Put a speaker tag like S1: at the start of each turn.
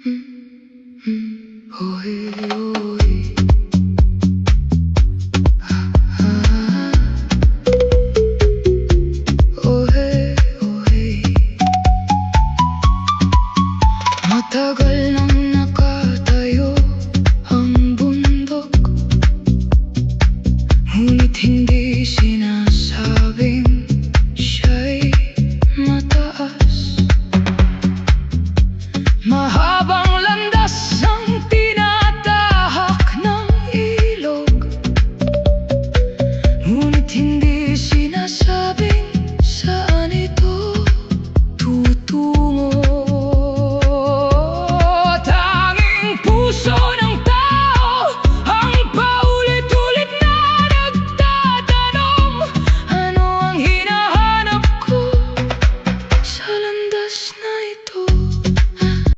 S1: Oy, oy. Oy, oy. Matagal nang nakatayo ang bundok, ngunit hindi sinasabing siya'y mataas. Mahaba